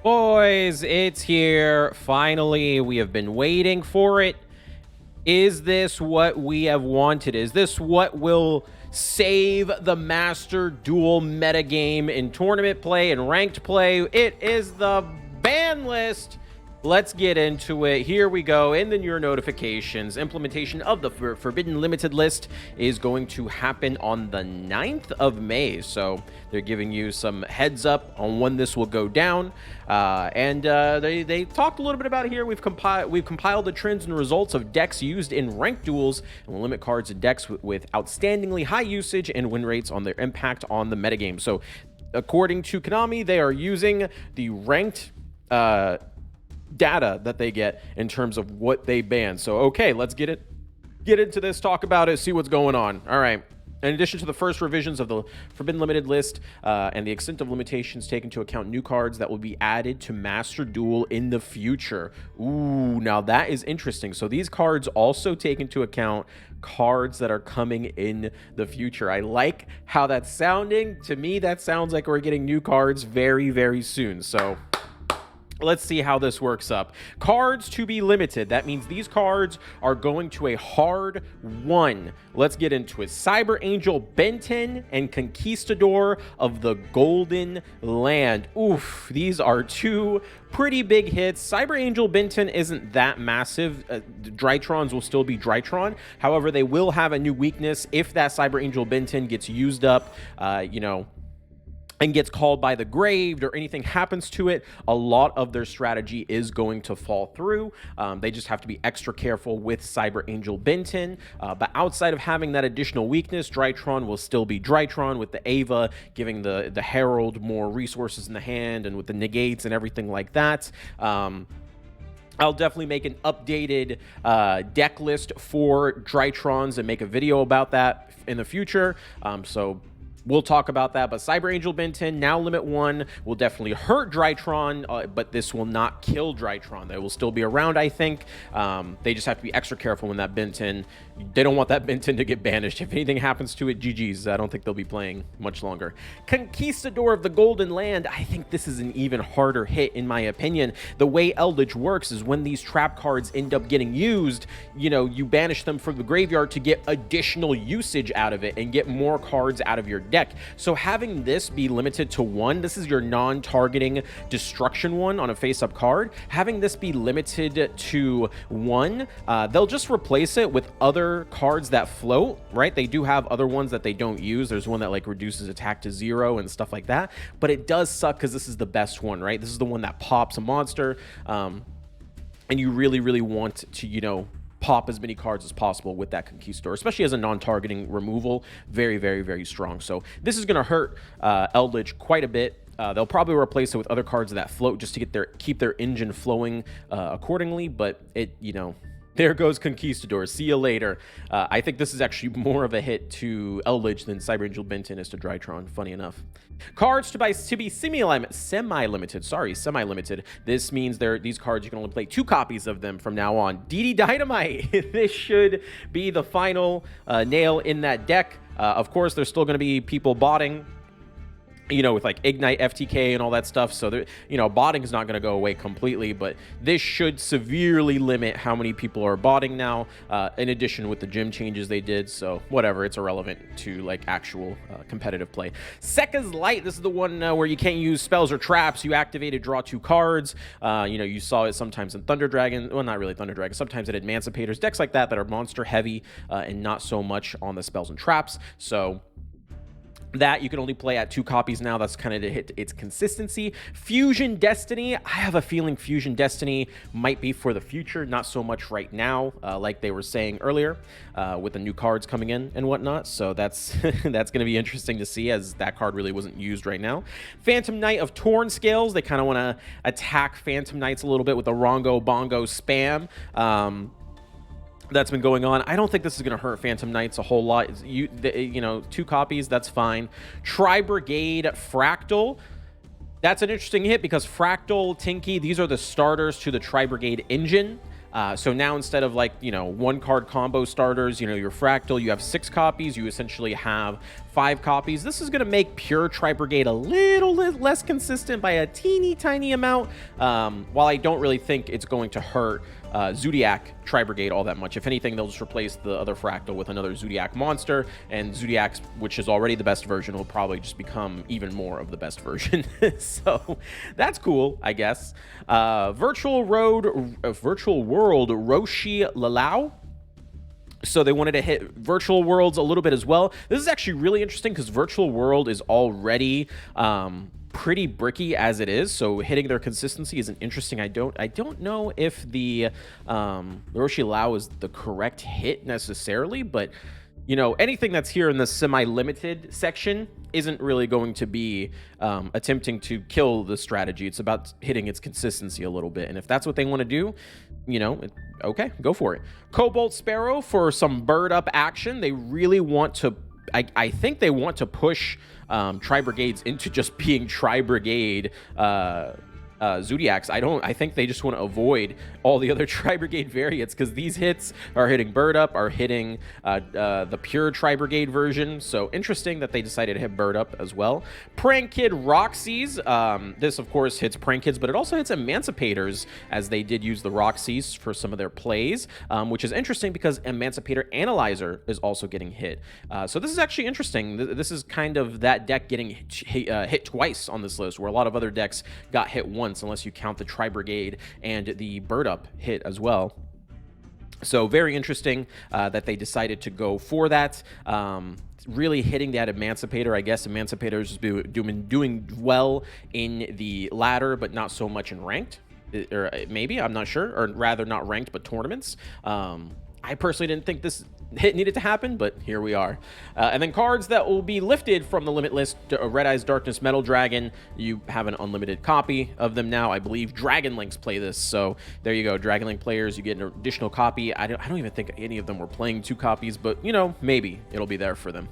Boys, it's here. Finally, we have been waiting for it. Is this what we have wanted? Is this what will save the Master Duel metagame in tournament play and ranked play? It is the ban list. Let's get into it. Here we go. In the your notifications, implementation of the Forbidden Limited list is going to happen on the 9th of May. So they're giving you some heads up on when this will go down. They talked a little bit about it here. We've compiled the trends and results of decks used in ranked duels, and will limit cards and decks with outstandingly high usage and win rates on their impact on the metagame. So according to Konami, they are using the ranked data that they get in terms of what they ban. So okay, let's get into this, talk about it, see what's going on. All right. In addition to the first revisions of the Forbidden Limited list and the extent of limitations, take into account new cards that will be added to Master Duel in the future. Ooh, now that is interesting. So these cards also take into account cards that are coming in the future. I like how that's sounding. To me, that sounds like we're getting new cards very, very soon. So let's see how this works up. Cards to be limited. That means these cards are going to a hard 1. Let's get into it. Cyber Angel Benton and Conquistador of the Golden Land. Oof, these are two pretty big hits. Cyber Angel Benton isn't that massive. Drytrons will still be Drytron. However, they will have a new weakness if that Cyber Angel Benton gets used up, and gets called by the Graved or anything happens to it. A lot of their strategy is going to fall through. They just have to be extra careful with Cyber Angel Benton. But outside of having that additional weakness, Drytron will still be Drytron, with the Ava giving the Herald more resources in the hand, and with the negates and everything like that. I'll definitely make an updated deck list for Drytrons and make a video about that in the future. So we'll talk about that. But Cyber Angel Benton, now limit 1, will definitely hurt Drytron, but this will not kill Drytron. They will still be around, I think. They just have to be extra careful when that Benton, they don't want that Benton to get banished. If anything happens to it, GG's. I don't think they'll be playing much longer. Conquistador of the Golden Land. I think this is an even harder hit, in my opinion. The way Eldritch works is when these trap cards end up getting used, you banish them from the graveyard to get additional usage out of it and get more cards out of your deck. So having this be limited to 1, this is your non-targeting destruction 1 on a face-up card. Having this be limited to 1, they'll just replace it with other cards that float, right? They do have other ones that they don't use. There's one that like reduces attack to 0 and stuff like that. But it does suck because this is the best one, right? This is the one that pops a monster. And you really, really want to, pop as many cards as possible with that Conquistador, especially as a non-targeting removal. Very, very, very strong. So this is going to hurt Eldritch quite a bit. They'll probably replace it with other cards that float just to keep their engine flowing accordingly. But there goes Conquistador. See you later. I think this is actually more of a hit to Eldritch than Cyber Angel Benton is to Drytron, funny enough. Cards to be semi-limited. This means these cards, you can only play 2 copies of them from now on. DD Dynamite. This should be the final nail in that deck. Of course, there's still going to be people botting, with like Ignite, FTK, and all that stuff. So, botting is not going to go away completely, but this should severely limit how many people are botting now, in addition with the gym changes they did. So, whatever, it's irrelevant to like actual competitive play. Sekka's Light, this is the one where you can't use spells or traps. You activate it, draw 2 cards. You saw it sometimes in Thunder Dragon. Well, not really Thunder Dragon. Sometimes in Emancipators, decks like that are monster heavy and not so much on the spells and traps. So that you can only play at 2 copies now. That's kind of to hit its consistency. Fusion Destiny. I have a feeling Fusion Destiny might be for the future, not so much right now, like they were saying earlier, with the new cards coming in and whatnot. So that's that's going to be interesting to see, as that card really wasn't used right now. Phantom Knight of Torn Scales. They kind of want to attack Phantom Knights a little bit with the Rongo Bongo spam. That's been going on. I don't think this is going to hurt Phantom Knights a whole lot. 2 copies, that's fine. Tri-Brigade Fractal. That's an interesting hit because Fractal, Tinky, these are the starters to the Tri-Brigade engine. So now instead of like, 1 card combo starters, your Fractal, you have 6 copies. You essentially have 5 copies. This is going to make pure Tri-Brigade a little less consistent by a teeny tiny amount, while I don't really think it's going to hurt Zoodiac Tri-Brigade all that much. If anything, they'll just replace the other Fractal with another Zoodiac monster, and Zoodiac, which is already the best version, will probably just become even more of the best version. So that's cool, I guess. Virtual World Roshi Lalau. So they wanted to hit Virtual Worlds a little bit as well. This is actually really interesting because Virtual World is already pretty bricky as it is, so hitting their consistency is an interesting. I don't know if the Roshi Lao is the correct hit necessarily, but you know, anything that's here in the semi-limited section isn't really going to be attempting to kill the strategy. It's about hitting its consistency a little bit, and if that's what they want to do, you know, okay, go for it. Cobalt Sparrow for some bird up action. They really want to, I think they want to push Tri-Brigades into just being Tri-Brigade Zoodiacs. I think they just want to avoid all the other Tri-Brigade variants, because these hits are hitting Bird Up, are hitting the pure Tri-Brigade version. So interesting that they decided to hit Bird Up as well. Prank Kid Roxy's. This, of course, hits Prank Kids, but it also hits Emancipators, as they did use the Roxy's for some of their plays, which is interesting because Emancipator Analyzer is also getting hit. So this is actually interesting. This is kind of that deck getting hit twice on this list, where a lot of other decks got hit once, unless you count the Tri-Brigade and the Bird Up hit as well. So very interesting that they decided to go for that. Really hitting that Emancipator. I guess Emancipator's doing well in the ladder, but not so much in ranked. Or maybe, I'm not sure. Or rather, not ranked, but tournaments. I personally didn't think this hit needed to happen, but here we are. And then cards that will be lifted from the limit list. Red Eyes Darkness Metal Dragon. You have an unlimited copy of them now. I believe Dragon Links play this, so there you go. Dragon Link players, you get an additional copy. I don't even think any of them were playing 2 copies, but you know, maybe it'll be there for them.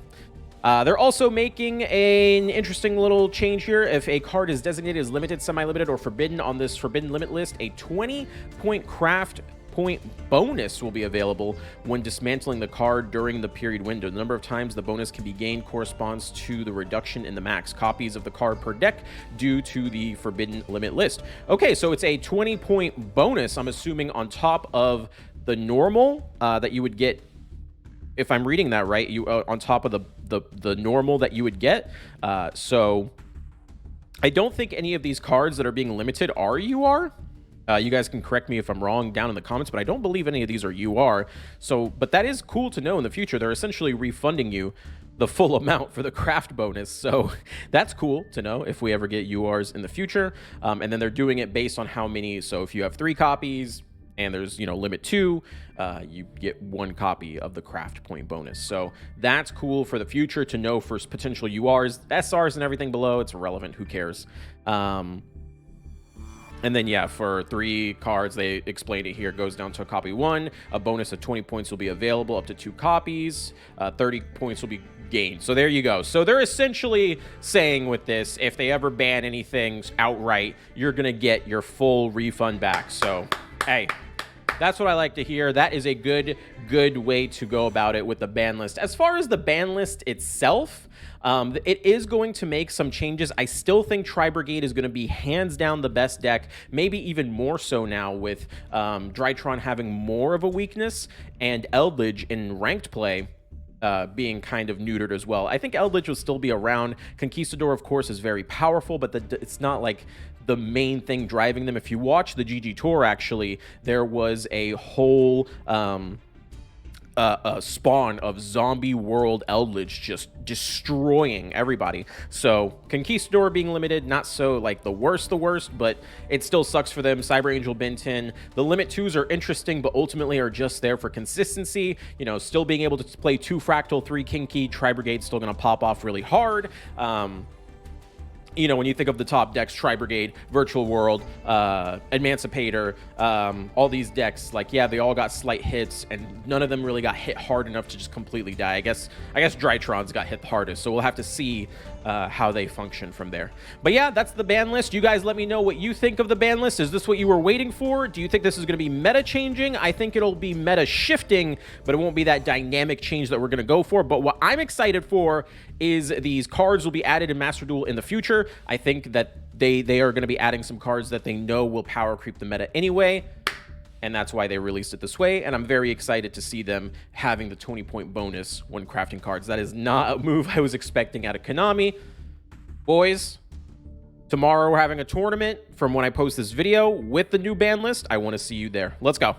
They're also making an interesting little change here. If a card is designated as limited, semi-limited, or forbidden on this forbidden limit list, a 20-point craft point bonus will be available when dismantling the card during the period window. The number of times the bonus can be gained corresponds to the reduction in the max copies of the card per deck due to the forbidden limit list. Okay, so it's a 20-point bonus, I'm assuming, on top of the normal that you would get, if I'm reading that right, you on top of the normal that you would get. So I don't think any of these cards that are being limited are UR. You guys can correct me if I'm wrong down in the comments, but I don't believe any of these are UR. So, but that is cool to know in the future. They're essentially refunding you the full amount for the craft bonus. So that's cool to know if we ever get URs in the future. And then they're doing it based on how many. So if you have 3 copies and there's, you know, limit 2, you get 1 copy of the craft point bonus. So that's cool for the future to know for potential URs, SRs and everything below. It's irrelevant. Who cares? And then, yeah, for 3 cards, they explained it here, goes down to copy 1. A bonus of 20 points will be available up to 2 copies. 30 points will be gained. So there you go. So they're essentially saying with this, if they ever ban anything outright, you're going to get your full refund back. So, hey, that's what I like to hear. That is a good way to go about it with the ban list. As far as the ban list itself, it is going to make some changes. I still think Tri-Brigade is going to be hands down the best deck, maybe even more so now with Drytron having more of a weakness and Eldritch in ranked play being kind of neutered as well. I think Eldritch will still be around. Conquistador, of course, is very powerful, but it's not like the main thing driving them. If you watch the GG Tour, actually, there was a whole spawn of zombie world Eldritch just destroying everybody. So Conquistador being limited, not so like the worst, but it still sucks for them. Cyber Angel Benton, the limit 2s are interesting, but ultimately are just there for consistency. You know, still being able to play 2 Fractal, 3 Kinky. Tri-Brigade's still going to pop off really hard. You know, when you think of the top decks, Tri-Brigade, Virtual World, Emancipator, all these decks, like, yeah, they all got slight hits, and none of them really got hit hard enough to just completely die. I guess Drytron's got hit the hardest, so we'll have to see how they function from there. But yeah, that's the ban list. You guys let me know what you think of the ban list. Is this what you were waiting for? Do you think this is going to be meta changing? I think it'll be meta shifting, but it won't be that dynamic change that we're going to go for. But what I'm excited for is these cards will be added in Master Duel in the future. I think that they are going to be adding some cards that they know will power creep the meta anyway. And that's why they released it this way. And I'm very excited to see them having the 20-point bonus when crafting cards. That is not a move I was expecting out of Konami. Boys, tomorrow we're having a tournament from when I post this video with the new ban list. I want to see you there. Let's go.